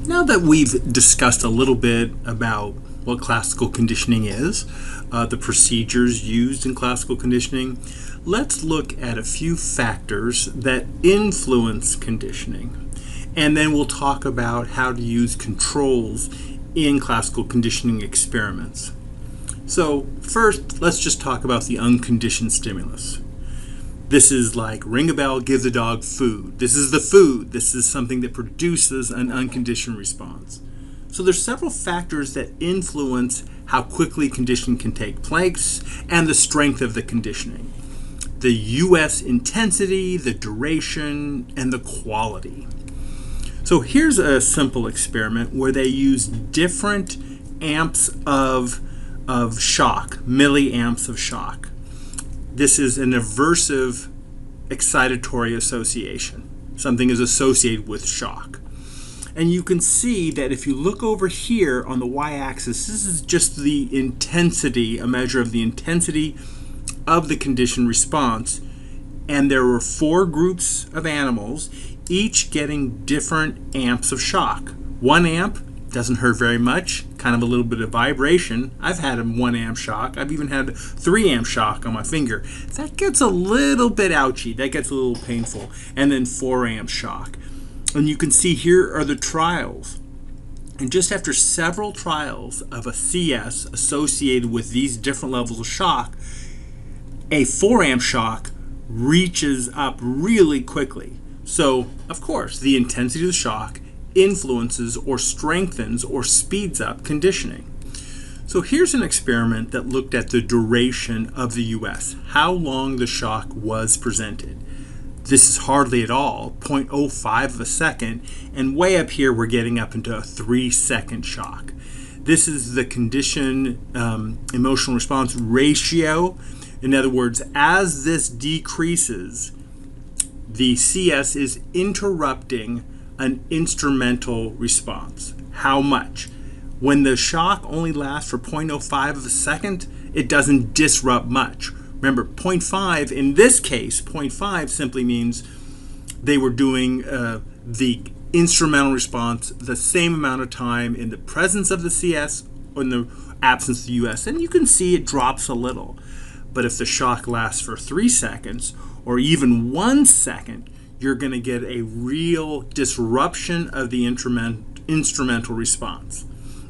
Now that we've discussed a little bit about what classical conditioning is, the procedures used in classical conditioning, let's look at a few factors that influence conditioning. And then we'll talk about how to use controls in classical conditioning experiments. So first, let's just talk about the unconditioned stimulus. This is like ring a bell, give the dog food. This is the food. This is something that produces an unconditioned response. So there's several factors that influence how quickly conditioning can take place and the strength of the conditioning. The US intensity, the duration, and the quality. So here's a simple experiment where they use different amps of shock, milliamps of shock. This is an aversive excitatory association. Something is associated with shock. And you can see that if you look over here on the y-axis, this is just the intensity, a measure of the intensity of the conditioned response. And there were 4 groups of animals, each getting different amps of shock. 1 amp doesn't hurt very much, kind of a little bit of vibration. I've had a 1 amp shock. I've even had 3 amp shock on my finger. That gets a little bit ouchy. That gets a little painful. And then 4 amp shock. And you can see here are the trials. And just after several trials of a CS associated with these different levels of shock, a 4 amp shock reaches up really quickly. So, of course, the intensity of the shock influences or strengthens or speeds up conditioning. So here's an experiment that looked at the duration of the US, how long the shock was presented. This is hardly at all, 0.05 of a second, and way up here we're getting up into a 3-second shock. This is the conditioned emotional response ratio. In other words, as this decreases, the CS is interrupting an instrumental response. How much? When the shock only lasts for 0.05 of a second, it doesn't disrupt much. Remember, 0.5, in this case, 0.5 simply means they were doing the instrumental response the same amount of time in the presence of the CS or in the absence of the US. And you can see it drops a little. But if the shock lasts for 3 seconds or even 1 second, you're going to get a real disruption of the instrumental response.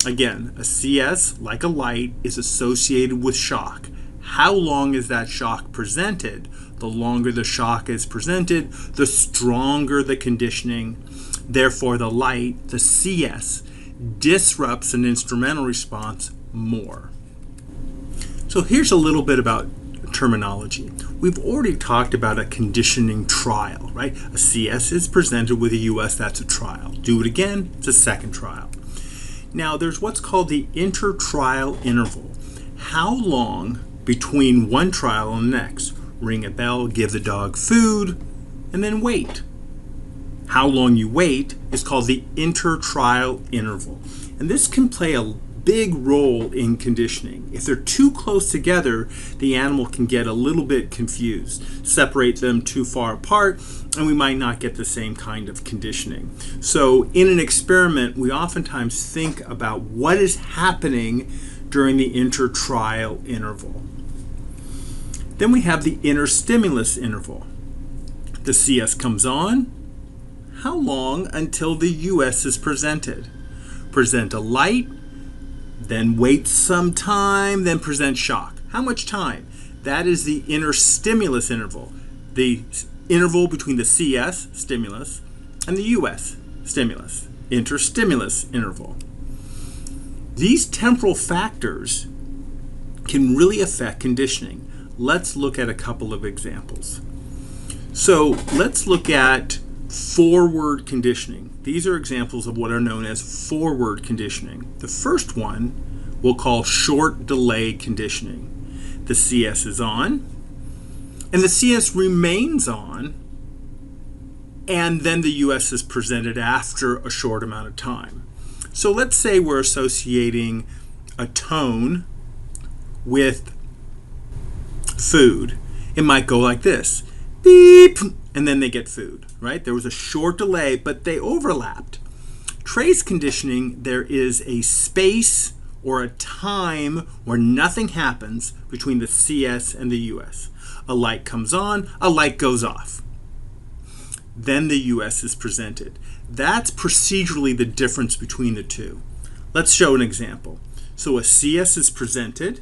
Again, a CS, like a light, is associated with shock. How long is that shock presented? The longer the shock is presented, the stronger the conditioning. Therefore, the light, the CS, disrupts an instrumental response more. So here's a little bit about terminology. We've already talked about a conditioning trial, right? A CS is presented with a US, that's a trial. Do it again, it's a second trial. Now there's what's called the intertrial interval. How long between one trial and the next? Ring a bell, give the dog food, and then wait. How long you wait is called the intertrial interval. And this can play a big role in conditioning. If they're too close together, the animal can get a little bit confused. Separate them too far apart, and we might not get the same kind of conditioning. So in an experiment, we oftentimes think about what is happening during the intertrial interval. Then we have the interstimulus interval. The CS comes on. How long until the US is presented? Present a light, then wait some time, then present shock. How much time? That is the interstimulus interval, the interval between the CS, stimulus, and the US, stimulus, interstimulus interval. These temporal factors can really affect conditioning. Let's look at a couple of examples. So let's look at forward conditioning. These are examples of what are known as forward conditioning. The first one we'll call short delay conditioning. The CS is on, and the CS remains on, and then the US is presented after a short amount of time. So let's say we're associating a tone with food. It might go like this. Beep, and then they get food, right? There was a short delay, but they overlapped. Trace conditioning, there is a space or a time where nothing happens between the CS and the US. A light comes on, a light goes off. Then the US is presented. That's procedurally the difference between the two. Let's show an example. So a CS is presented.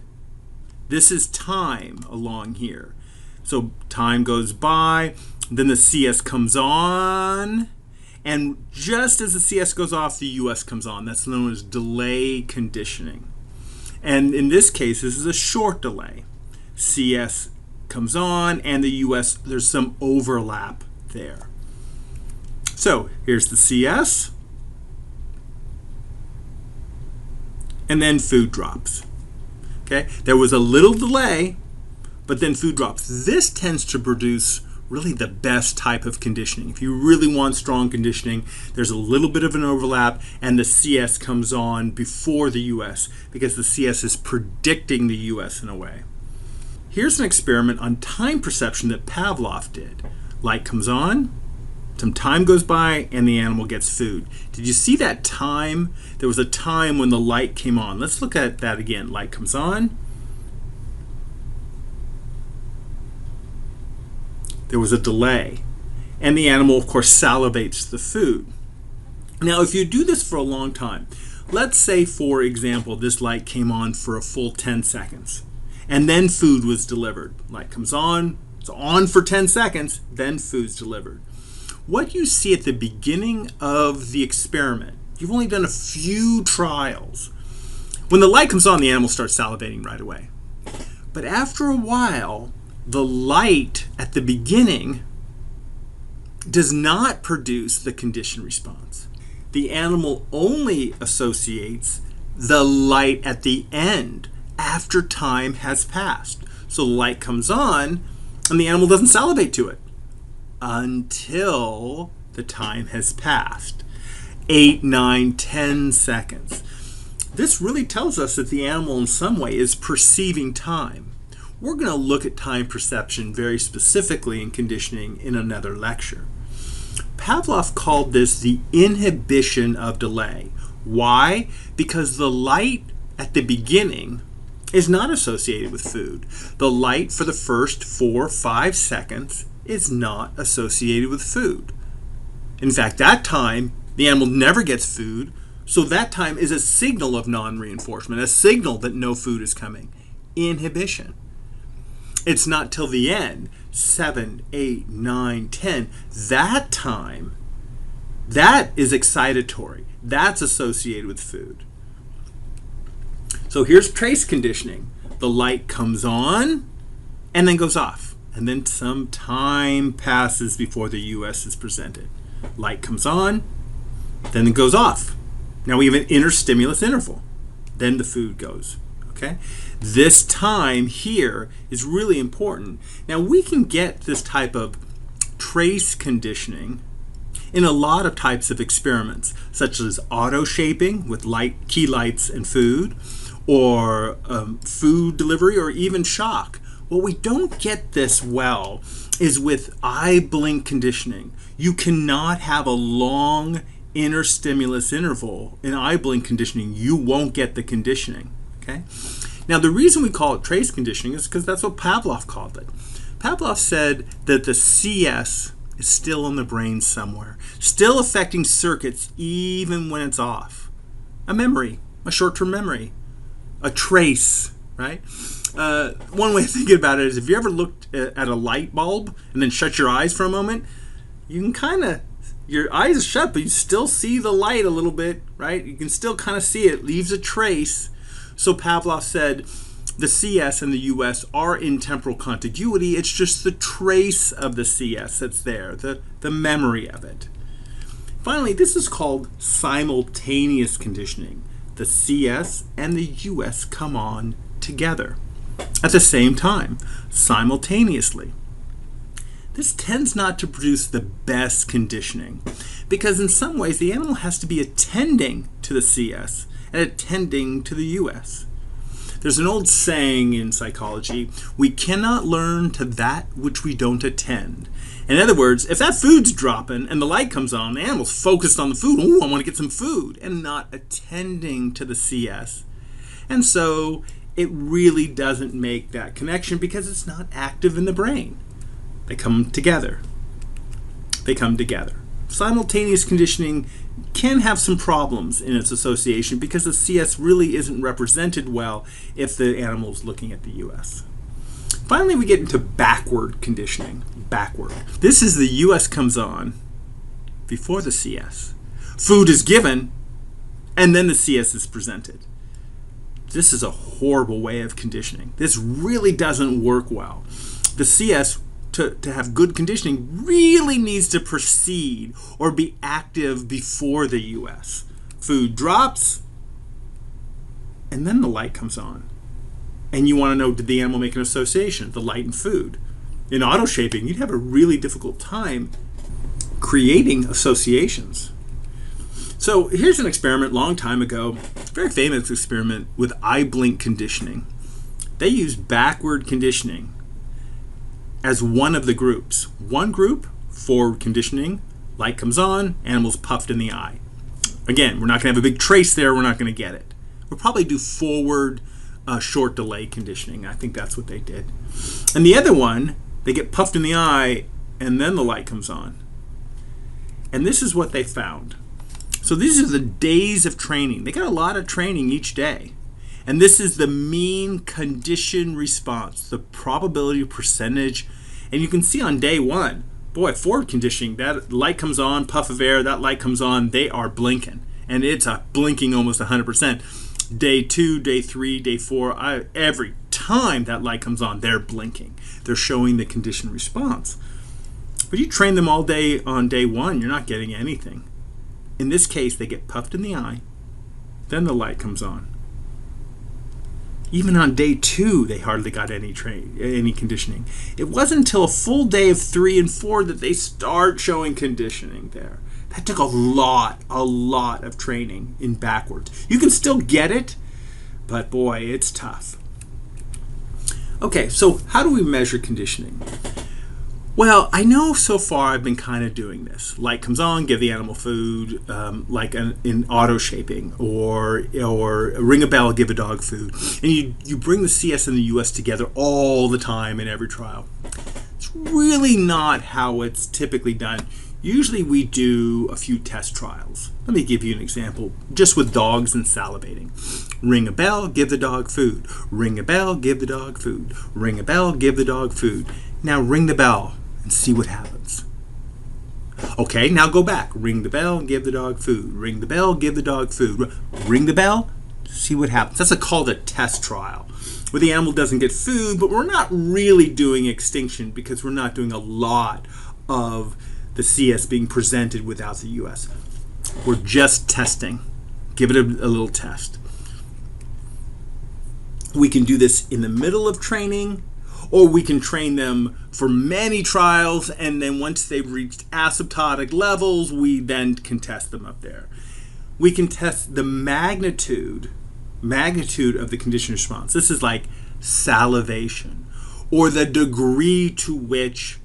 This is time along here. So time goes by, then the CS comes on, and just as the CS goes off, the US comes on. That's known as delay conditioning. And in this case, this is a short delay. CS comes on, and the US, there's some overlap there. So here's the CS, and then food drops. Okay, there was a little delay, but then food drops. This tends to produce really the best type of conditioning. If you really want strong conditioning, there's a little bit of an overlap, and the CS comes on before the US because the CS is predicting the US in a way. Here's an experiment on time perception that Pavlov did. Light comes on, some time goes by, and the animal gets food. Did you see that time? There was a time when the light came on. Let's look at that again. Light comes on. There was a delay. And the animal, of course, salivates the food. Now, if you do this for a long time, let's say, for example, this light came on for a full 10 seconds. And then food was delivered. Light comes on, it's on for 10 seconds, then food's delivered. What you see at the beginning of the experiment, you've only done a few trials. When the light comes on, the animal starts salivating right away. But after a while, the light at the beginning does not produce the conditioned response. The animal only associates the light at the end after time has passed. So the light comes on, and the animal doesn't salivate to it until the time has passed. 8, 9, 10 seconds. This really tells us that the animal in some way is perceiving time. We're going to look at time perception very specifically in conditioning in another lecture. Pavlov called this the inhibition of delay. Why? Because the light at the beginning is not associated with food. The light for the first 4 or 5 seconds is not associated with food. In fact, that time, the animal never gets food, so that time is a signal of non-reinforcement, a signal that no food is coming. Inhibition. It's not till the end, 7, 8, 9, 10, that time, that is excitatory. That's associated with food. So here's trace conditioning. The light comes on and then goes off. And then some time passes before the US is presented. Light comes on, then it goes off. Now we have an interstimulus interval. Then the food goes. Okay? This time here is really important. Now we can get this type of trace conditioning in a lot of types of experiments, such as auto shaping with key lights and food, or food delivery, or even shock. What we don't get this well is with eye blink conditioning. You cannot have a long interstimulus interval in eye blink conditioning. You won't get the conditioning. Okay? Now the reason we call it trace conditioning is because that's what Pavlov called it. Pavlov said that the CS is still in the brain somewhere, still affecting circuits even when it's off. A memory, a short-term memory, a trace, right? One way of thinking about it is if you ever looked at a light bulb and then shut your eyes for a moment, you can kind of, your eyes are shut, but you still see the light a little bit, right? You can still kind of see it, leaves a trace. So Pavlov said the CS and the US are in temporal contiguity. It's just the trace of the CS that's there, the memory of it. Finally, this is called simultaneous conditioning. The CS and the US come on together at the same time, simultaneously. This tends not to produce the best conditioning because in some ways the animal has to be attending to the CS and attending to the US. There's an old saying in psychology, we cannot learn to that which we don't attend. In other words, if that food's dropping and the light comes on, the animal's focused on the food. Oh, I want to get some food, and not attending to the CS. And so it really doesn't make that connection because it's not active in the brain. They come together. Simultaneous conditioning can have some problems in its association because the CS really isn't represented well if the animal is looking at the US. Finally, we get into backward conditioning. Backward. This is the US comes on before the CS. Food is given, and then the CS is presented. This is a horrible way of conditioning. This really doesn't work well. The CS, to have good conditioning, really needs to proceed or be active before the US. Food drops, and then the light comes on. And you want to know, did the animal make an association, the light and food? In autoshaping, you'd have a really difficult time creating associations. So here's an experiment a long time ago, very famous experiment with eye blink conditioning. They used backward conditioning as one of the groups. One group, forward conditioning, light comes on, animal's puffed in the eye. Again, we're not going to have a big trace there, we're not going to get it. We'll probably do forward short delay conditioning. I think that's what they did. And the other one, they get puffed in the eye and then the light comes on. And this is what they found. So these are the days of training. They got a lot of training each day. And this is the mean condition response, the probability percentage. And you can see on day one, boy, forward conditioning, that light comes on, puff of air, that light comes on, they are blinking. And it's a blinking almost 100%. Day 2, day 3, day 4, every time that light comes on, they're blinking. They're showing the condition response. But you train them all day on day 1, you're not getting anything. In this case, they get puffed in the eye, then the light comes on. Even on day 2, they hardly got any conditioning. It wasn't until a full day of 3 and 4 that they start showing conditioning there. That took a lot of training in backwards. You can still get it, but boy, it's tough. Okay, so how do we measure conditioning? Well, I know so far I've been kind of doing this. Light comes on, give the animal food, like in auto shaping, or ring a bell, give a dog food. And you bring the CS and the US together all the time in every trial. It's really not how it's typically done. Usually we do a few test trials. Let me give you an example, just with dogs and salivating. Ring a bell, give the dog food. Ring a bell, give the dog food. Ring a bell, give the dog food. Now ring the bell and see what happens. Okay, now go back. Ring the bell, give the dog food. Ring the bell, give the dog food. Ring the bell, see what happens. That's called a test trial, where the animal doesn't get food, but we're not really doing extinction because we're not doing a lot of the CS being presented without the US. We're just testing. Give it a little test. We can do this in the middle of training, or we can train them for many trials, and then once they've reached asymptotic levels, we then can test them up there. We can test the magnitude of the condition response. This is like salivation, or the degree to which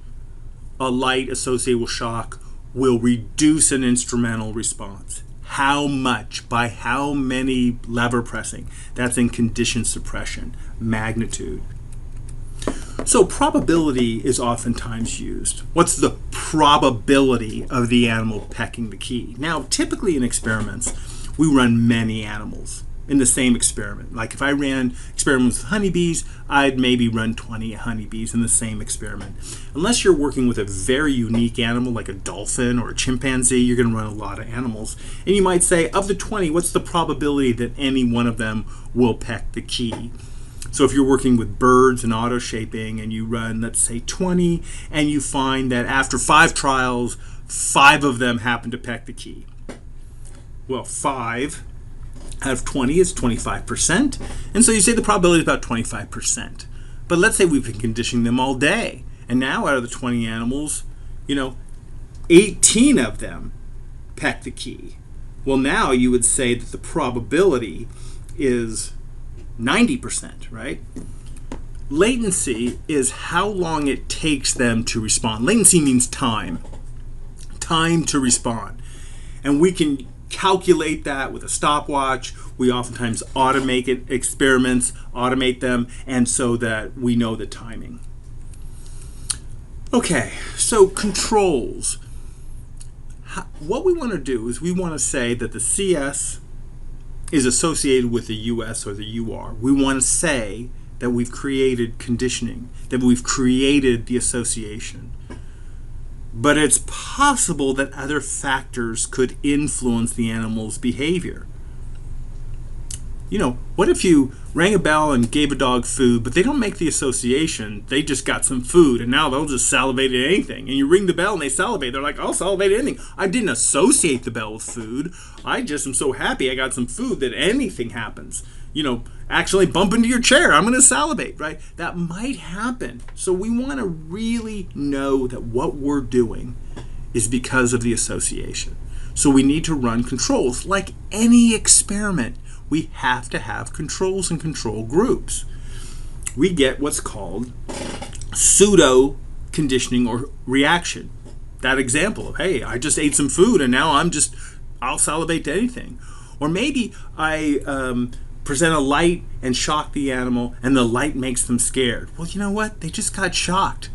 a light associated with shock will reduce an instrumental response. How much, by how many lever pressing? That's in condition suppression, magnitude. So probability is oftentimes used. What's the probability of the animal pecking the key? Now, typically in experiments, we run many animals in the same experiment. Like if I ran experiments with honeybees, I'd maybe run 20 honeybees in the same experiment. Unless you're working with a very unique animal like a dolphin or a chimpanzee, you're going to run a lot of animals. And you might say, of the 20, what's the probability that any one of them will peck the key? So if you're working with birds and auto shaping and you run, let's say 20, and you find that after 5 trials, 5 of them happen to peck the key. Well, 5 out of 20 is 25%. And so you say the probability is about 25%. But let's say we've been conditioning them all day. And now out of the 20 animals, 18 of them peck the key. Well, now you would say that the probability is 90%, right? Latency is how long it takes them to respond. Latency means time to respond. And we can calculate that with a stopwatch. We oftentimes automate experiments, automate them, and so that we know the timing. Okay, so controls. What we want to do is we want to say that the CS is associated with the US or the UR. We want to say that we've created conditioning, that we've created the association. But it's possible that other factors could influence the animal's behavior. You know, what if you rang a bell and gave a dog food, but they don't make the association, they just got some food, and now they'll just salivate at anything. And you ring the bell and they salivate, they're like, I'll salivate at anything. I didn't associate the bell with food. I just am so happy I got some food that anything happens. You know, actually bump into your chair, I'm going to salivate, right? That might happen. So we want to really know that what we're doing is because of the association. So we need to run controls. Like any experiment, we have to have controls and control groups. We get what's called pseudo conditioning or reaction. That example of, hey, I just ate some food and now I'll salivate to anything. Or maybe I present a light and shock the animal and the light makes them scared. Well, you know what? They just got shocked.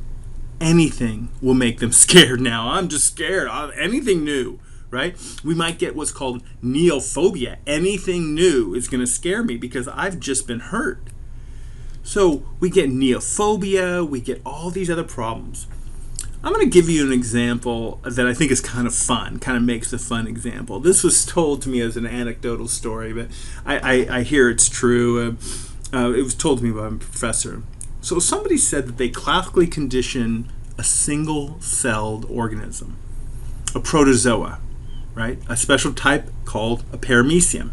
Anything will make them scared now. I'm just scared. Anything new. Right? We might get what's called neophobia. Anything new is going to scare me because I've just been hurt. So we get neophobia, we get all these other problems. I'm going to give you an example that I think is kind of fun, kind of makes a fun example. This was told to me as an anecdotal story, but I hear it's true. It was told to me by a professor. So somebody said that they classically condition a single-celled organism, a protozoa. Right? A special type called a paramecium.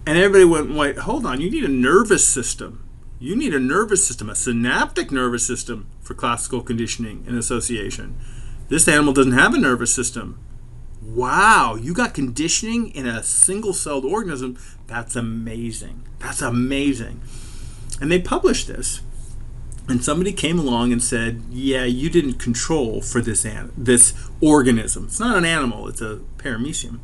And everybody went, wait, hold on, you need a nervous system. You need a nervous system, a synaptic nervous system for classical conditioning and association. This animal doesn't have a nervous system. Wow, you got conditioning in a single-celled organism. That's amazing. That's amazing. And they published this. And somebody came along and said, yeah, you didn't control for this organism. It's not an animal, it's a paramecium.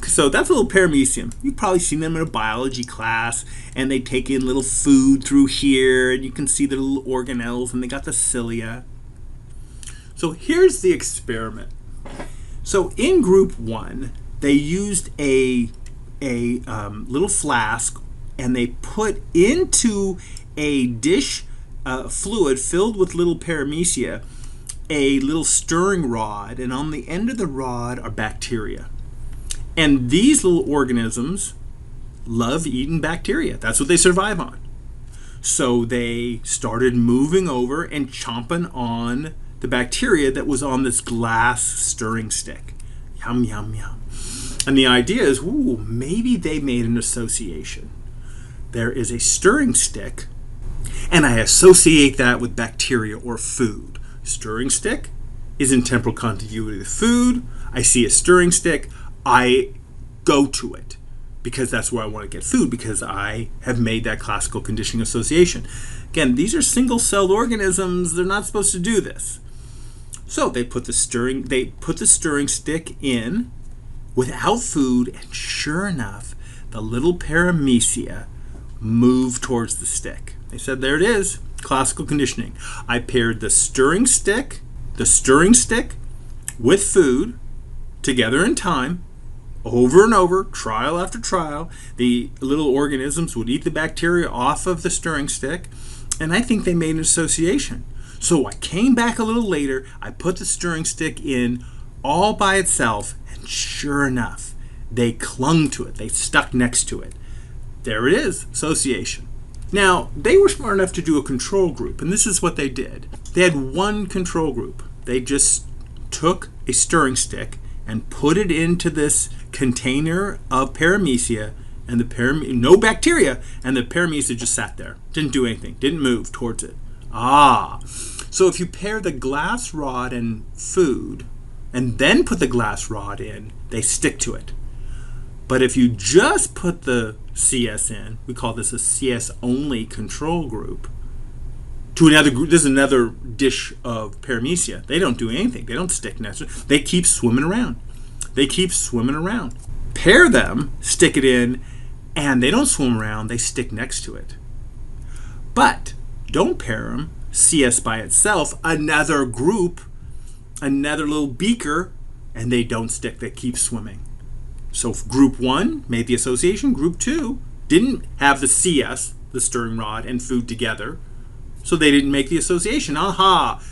So that's a little paramecium. You've probably seen them in a biology class, and they take in little food through here, and you can see the little organelles, and they got the cilia. So here's the experiment. So in group 1, they used a little flask, and they put into a dish fluid filled with little paramecia, a little stirring rod, and on the end of the rod are bacteria. And these little organisms love eating bacteria. That's what they survive on. So they started moving over and chomping on the bacteria that was on this glass stirring stick. Yum, yum, yum. And the idea is, ooh, maybe they made an association. There is a stirring stick, and I associate that with bacteria or food. Stirring stick is in temporal contiguity with food. I see a stirring stick. I go to it because that's where I want to get food, because I have made that classical conditioning association. Again, these are single-celled organisms. They're not supposed to do this. So they put the stirring stick in without food, and sure enough, the little paramecia move towards the stick. They said, there it is, classical conditioning. I paired the stirring stick with food together in time, over and over, trial after trial. The little organisms would eat the bacteria off of the stirring stick, and I think they made an association. So I came back a little later, I put the stirring stick in all by itself, and sure enough, they clung to it. They stuck next to it. There it is, association. Now, they were smart enough to do a control group, and this is what they did. They had one control group. They just took a stirring stick and put it into this container of paramecia, and no bacteria, and the paramecia just sat there. Didn't do anything, didn't move towards it. So if you pair the glass rod and food, and then put the glass rod in, they stick to it. But if you just put the CS in, we call this a CS only control group, to another group. This is another dish of paramecia. They don't do anything. They don't stick next to it. They keep swimming around. They keep swimming around. Pair them, stick it in, and they don't swim around. They stick next to it. But don't pair them, CS by itself, another group, another little beaker, and they don't stick. They keep swimming. So group 1 made the association. Group 2 didn't have the CS, the stirring rod, and food together. So they didn't make the association. Aha!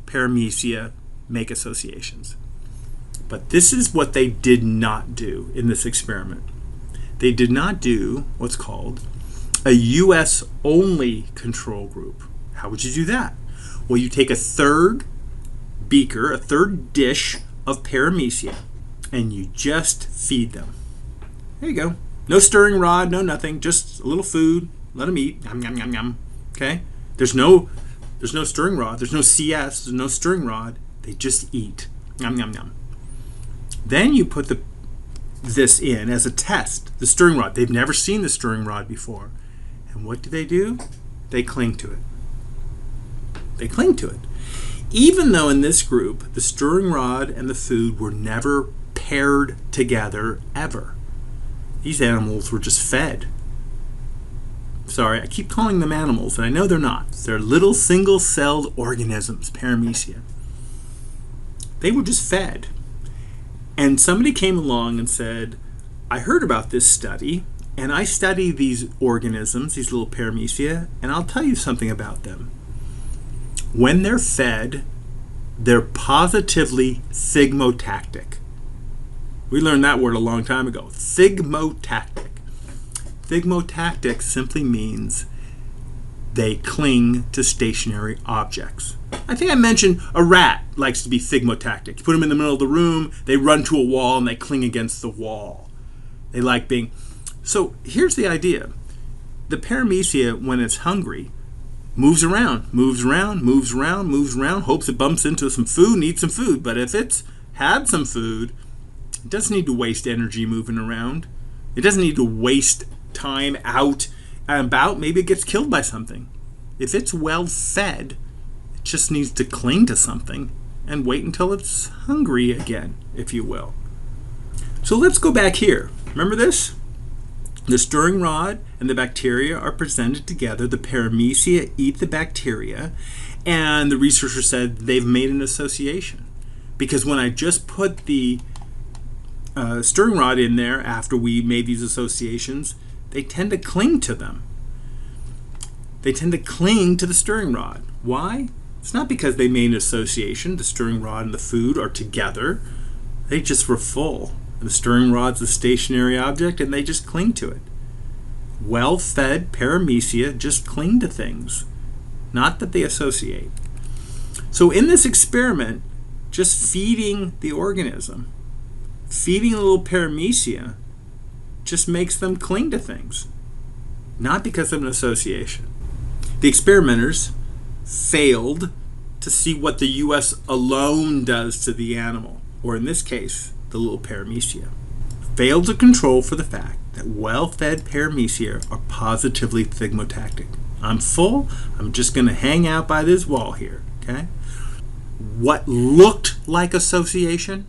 Paramecia make associations. But this is what they did not do in this experiment. They did not do what's called a US only control group. How would you do that? Well, you take a third beaker, a third dish of paramecia, and you just feed them. There you go. No stirring rod, no nothing, just a little food. Let them eat. Yum, yum, yum, yum. Okay? There's no stirring rod. There's no CS. There's no stirring rod. They just eat. Yum, yum, yum. Then you put this in as a test, the stirring rod. They've never seen the stirring rod before. And what do? They cling to it. They cling to it. Even though in this group, the stirring rod and the food were never paired together ever. These animals were just fed. Sorry, I keep calling them animals, and I know they're not. They're little single-celled organisms, paramecia. They were just fed. And somebody came along and said, I heard about this study, and I study these organisms, these little paramecia, and I'll tell you something about them. When they're fed, they're positively thigmotactic. We learned that word a long time ago. Thigmotactic. Thigmotactic simply means they cling to stationary objects. I think I mentioned a rat likes to be thigmotactic. You put them in the middle of the room, they run to a wall, and they cling against the wall. They like being... So here's the idea. The paramecia, when it's hungry, moves around, hopes it bumps into some food and eats some food. But if it's had some food, it doesn't need to waste energy moving around. It doesn't need to waste time out and about. Maybe it gets killed by something. If it's well fed, it just needs to cling to something and wait until it's hungry again, if you will. So let's go back here. Remember this? The stirring rod and the bacteria are presented together. The paramecia eat the bacteria, and the researcher said they've made an association. Because when I just put the stirring rod in there after we made these associations, they tend to cling to them. They tend to cling to the stirring rod. Why? It's not because they made an association. The stirring rod and the food are together. They just were full. The stirring rod's a stationary object, and they just cling to it. Well-fed paramecia just cling to things, not that they associate. So in this experiment, just feeding the organism, feeding a little paramecia, just makes them cling to things, not because of an association. The experimenters failed to see what the US alone does to the animal, or in this case, the little paramecia. Failed to control for the fact that well-fed paramecia are positively thigmotactic. I'm full, I'm just going to hang out by this wall here, okay? What looked like association,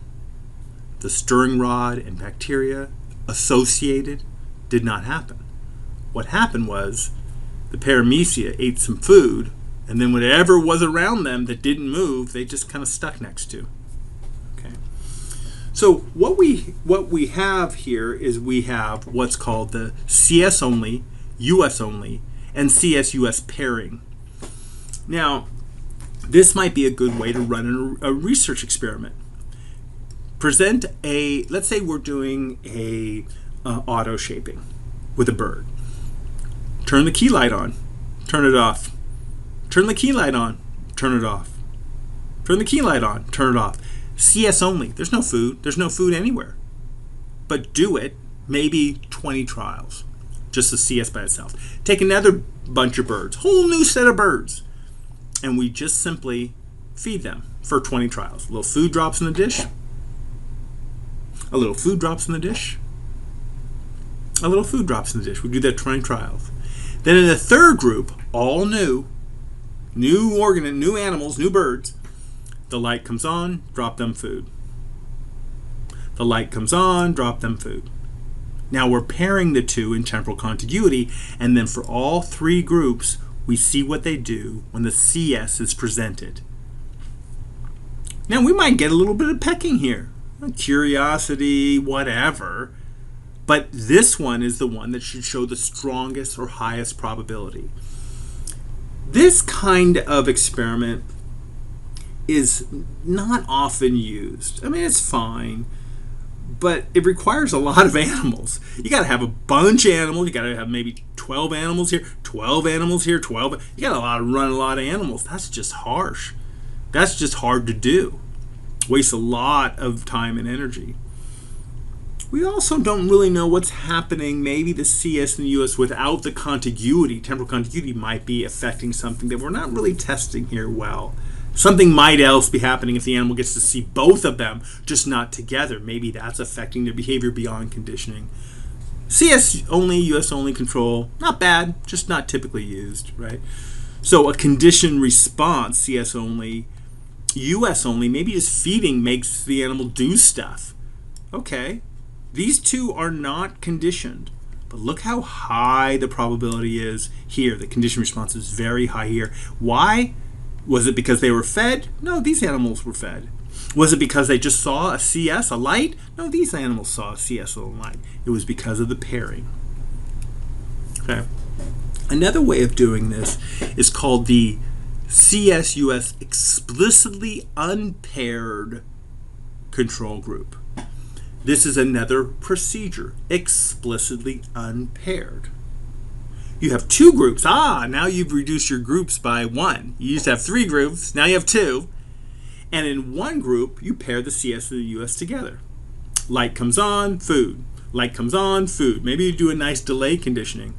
the stirring rod and bacteria associated, did not happen. What happened was the paramecia ate some food, and then whatever was around them that didn't move, they just kind of stuck next to. So what we have here is we have what's called the CS only, US only, and CS US pairing. Now, this might be a good way to run a research experiment. Present let's say we're doing a auto shaping with a bird. Turn the key light on, turn it off. Turn the key light on, turn it off. Turn the key light on, turn it off. CS only. There's no food. There's no food anywhere. But do it, maybe 20 trials. Just the CS by itself. Take another bunch of birds, whole new set of birds, and we just simply feed them for 20 trials. A little food drops in the dish. A little food drops in the dish. A little food drops in the dish. We do that 20 trials. Then in the third group, all new animals, new birds, the light comes on, drop them food. The light comes on, drop them food. Now we're pairing the two in temporal contiguity, and then for all three groups, we see what they do when the CS is presented. Now we might get a little bit of pecking here, curiosity, whatever, but this one is the one that should show the strongest or highest probability. This kind of experiment is not often used. I mean, it's fine, but it requires a lot of animals. You got to have a bunch of animals. You got to have maybe 12 animals here, 12 animals here, 12. You got to run a lot of animals. That's just harsh. That's just hard to do. Wastes a lot of time and energy. We also don't really know what's happening. Maybe the CS in the US without the contiguity, temporal contiguity, might be affecting something that we're not really testing here well. Something might else be happening if the animal gets to see both of them, just not together. Maybe that's affecting their behavior beyond conditioning. CS only, US only control, not bad, just not typically used, right? So a conditioned response, CS only, US only, maybe just feeding makes the animal do stuff. Okay, these two are not conditioned, but look how high the probability is here. The conditioned response is very high here. Why? Was it because they were fed? No, these animals were fed. Was it because they just saw a CS, a light? No, these animals saw a CS, a light. It was because of the pairing. Okay. Another way of doing this is called the CS-US explicitly unpaired control group. This is another procedure, explicitly unpaired. You have two groups. Now you've reduced your groups by one. You used to have three groups, now you have two. And in one group, you pair the CS and the US together. Light comes on, food. Light comes on, food. Maybe you do a nice delay conditioning.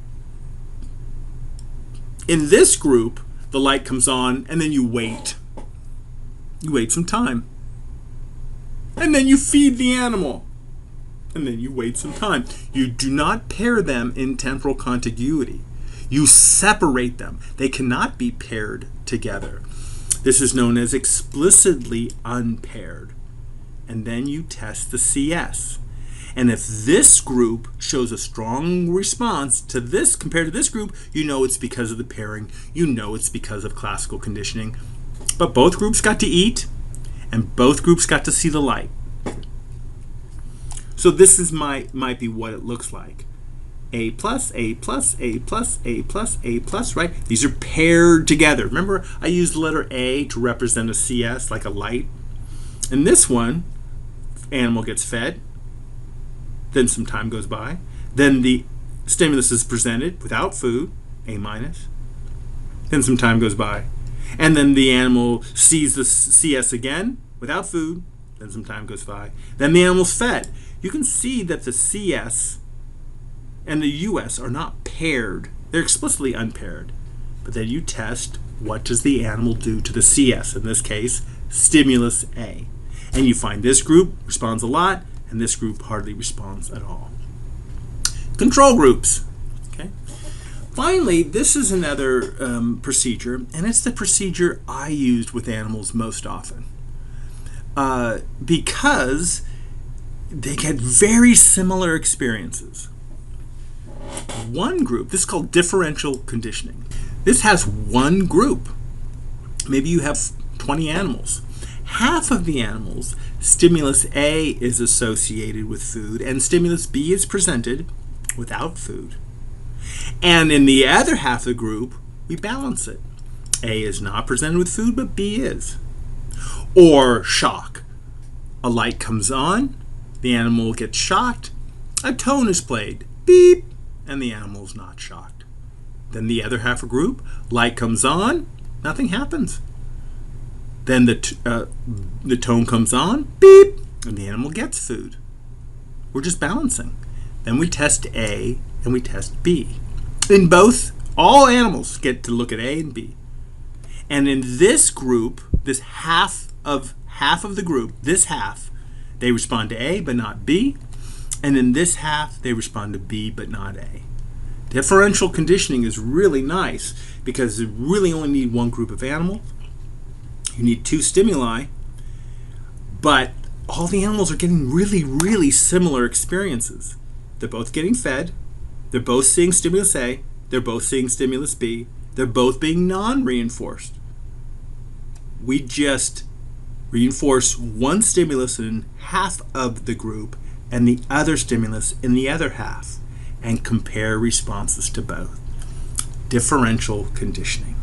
In this group, the light comes on and then you wait. You wait some time. And then you feed the animal. And then you wait some time. You do not pair them in temporal contiguity. You separate them. They cannot be paired together. This is known as explicitly unpaired. And then you test the CS. And if this group shows a strong response to this compared to this group, you know it's because of the pairing. You know it's because of classical conditioning. But both groups got to eat, and both groups got to see the light. So this is might be what it looks like. A plus, A plus, A plus, A plus, A plus, right? These are paired together. Remember, I used the letter A to represent a CS, like a light. In this one, animal gets fed. Then some time goes by. Then the stimulus is presented without food, A minus. Then some time goes by. And then the animal sees the CS again without food. Then some time goes by. Then the animal's fed. You can see that the CS and the US are not paired. They're explicitly unpaired. But then you test what does the animal do to the CS, in this case, stimulus A. And you find this group responds a lot, and this group hardly responds at all. Control groups. Okay. Finally, this is another procedure, and it's the procedure I used with animals most often. Because they get very similar experiences. One group, this is called differential conditioning. This has one group. Maybe you have 20 animals. Half of the animals, stimulus A is associated with food, and stimulus B is presented without food. And in the other half of the group, we balance it. A is not presented with food, but B is. Or shock. A light comes on, the animal gets shocked, a tone is played, beep, and the animal is not shocked. Then the other half of the group, light comes on, nothing happens. Then the tone comes on, beep, and the animal gets food. We're just balancing. Then we test A and we test B. In both, all animals get to look at A and B. And in this group, this half of the group, this half, they respond to A but not B. And in this half, they respond to B but not A. Differential conditioning is really nice because you really only need one group of animals. You need two stimuli, but all the animals are getting really, really similar experiences. They're both getting fed. They're both seeing stimulus A. They're both seeing stimulus B. They're both being non-reinforced. We just reinforce one stimulus in half of the group and the other stimulus in the other half and compare responses to both. Differential conditioning.